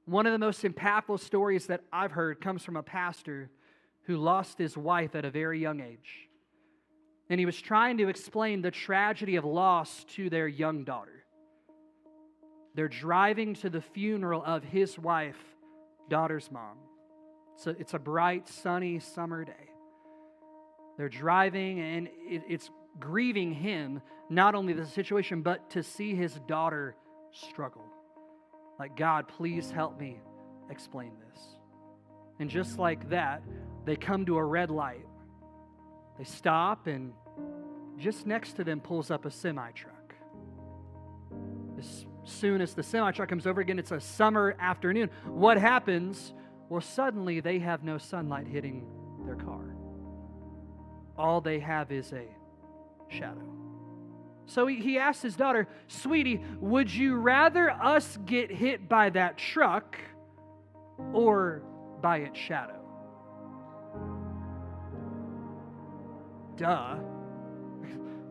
One of the most impactful stories that I've heard comes from a pastor who lost his wife at a very young age. And he was trying to explain the tragedy of loss to their young daughter. They're driving to the funeral of his wife, daughter's mom. It's a bright, sunny summer day. They're driving, and it's grieving him, not only the situation, but to see his daughter struggle. Like, God, please help me explain this. And just like that, they come to a red light. They stop, and just next to them pulls up a semi-truck. As soon as the semi-truck comes over, again, it's a summer afternoon. What happens? Well, suddenly they have no sunlight hitting their car. All they have is a shadow. So he asked his daughter, "Sweetie, would you rather us get hit by that truck or by its shadow?" Duh.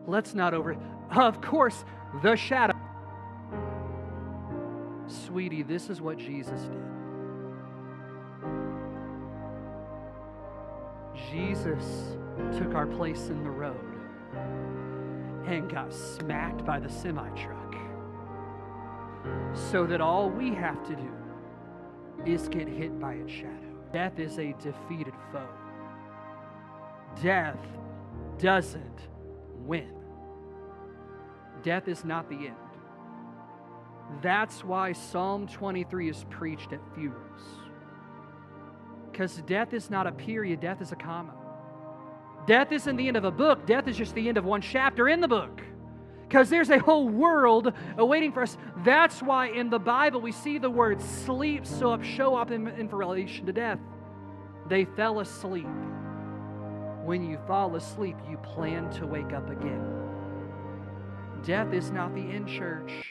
Let's not Of course, the shadow. Sweetie, this is what Jesus did. Jesus took our place in the road and got smacked by the semi-truck so that all we have to do is get hit by its shadow. Death is a defeated foe. Death doesn't win. Death is not the end. That's why Psalm 23 is preached at funerals. Because death is not a period, death is a comma. Death isn't the end of a book, death is just the end of one chapter in the book. Because there's a whole world awaiting for us. That's why in the Bible we see the word sleep show up in relation to death. They fell asleep. When you fall asleep, you plan to wake up again. Death is not the end, church.